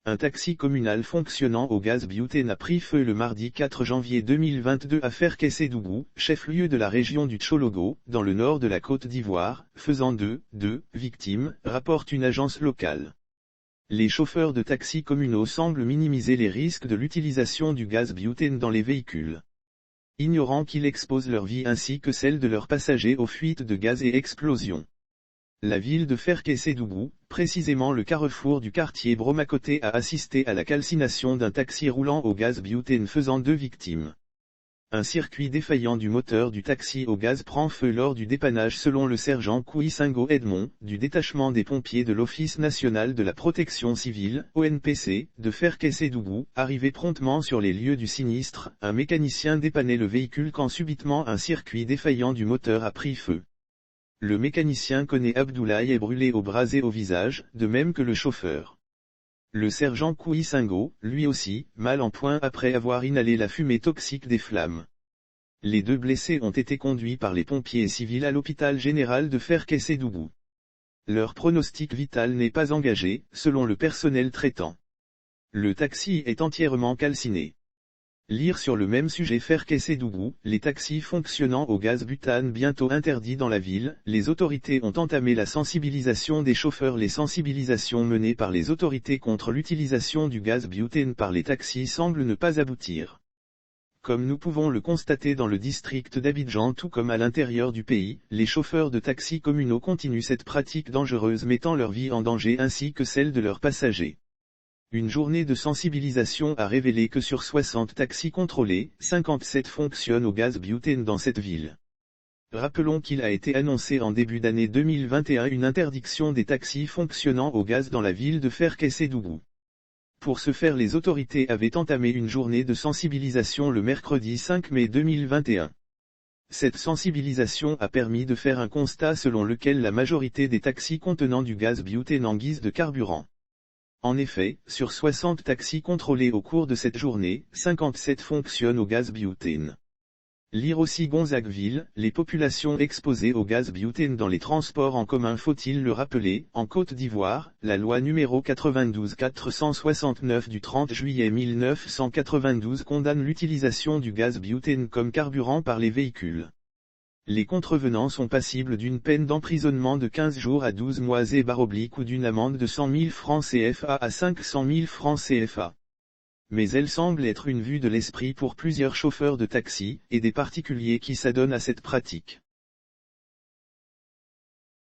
Un taxi communal fonctionnant au gaz butane a pris feu le mardi 4 janvier 2022 à Ferkessédougou, chef-lieu de la région du Tchologo, dans le nord de la Côte d'Ivoire, faisant deux victimes, rapporte une agence locale. Les chauffeurs de taxis communaux semblent minimiser les risques de l'utilisation du gaz butane dans les véhicules, ignorant qu'il expose leur vie ainsi que celle de leurs passagers aux fuites de gaz et explosions. La ville de Ferkessédougou, précisément le carrefour du quartier Bromakoté, a assisté à la calcination d'un taxi roulant au gaz butane faisant 2 victimes. Un circuit défaillant du moteur du taxi au gaz prend feu lors du dépannage selon le sergent Kouissingo Edmond, du détachement des pompiers de l'Office national de la protection civile, ONPC, de Ferkessédougou, arrivé promptement sur les lieux du sinistre. Un mécanicien dépannait le véhicule quand subitement un circuit défaillant du moteur a pris feu. Le mécanicien Koné Abdoulaye est brûlé au bras et au visage, de même que le chauffeur. Le sergent Kouissingo, lui aussi, mal en point après avoir inhalé la fumée toxique des flammes. Les 2 blessés ont été conduits par les pompiers civils à l'hôpital général de Ferkessédougou. Leur pronostic vital n'est pas engagé, selon le personnel traitant. Le taxi est entièrement calciné. Lire sur le même sujet Ferkessédougou, les taxis fonctionnant au gaz butane bientôt interdits dans la ville. Les autorités ont entamé la sensibilisation des chauffeurs. Les sensibilisations menées par les autorités contre l'utilisation du gaz butane par les taxis semblent ne pas aboutir. Comme nous pouvons le constater dans le district d'Abidjan tout comme à l'intérieur du pays, les chauffeurs de taxis communaux continuent cette pratique dangereuse mettant leur vie en danger ainsi que celle de leurs passagers. Une journée de sensibilisation a révélé que sur 60 taxis contrôlés, 57 fonctionnent au gaz butane dans cette ville. Rappelons qu'il a été annoncé en début d'année 2021 une interdiction des taxis fonctionnant au gaz dans la ville de Ferkessédougou. Pour ce faire, les autorités avaient entamé une journée de sensibilisation le mercredi 5 mai 2021. Cette sensibilisation a permis de faire un constat selon lequel la majorité des taxis contenant du gaz butane en guise de carburant. En effet, sur 60 taxis contrôlés au cours de cette journée, 57 fonctionnent au gaz butane. Lire aussi Gonzagueville, les populations exposées au gaz butane dans les transports en commun. Faut-il le rappeler, en Côte d'Ivoire, la loi numéro 92-469 du 30 juillet 1992 condamne l'utilisation du gaz butane comme carburant par les véhicules. Les contrevenants sont passibles d'une peine d'emprisonnement de 15 jours à 12 mois ou d'une amende de 100 000 francs CFA à 500 000 francs CFA. Mais elle semble être une vue de l'esprit pour plusieurs chauffeurs de taxi, et des particuliers qui s'adonnent à cette pratique.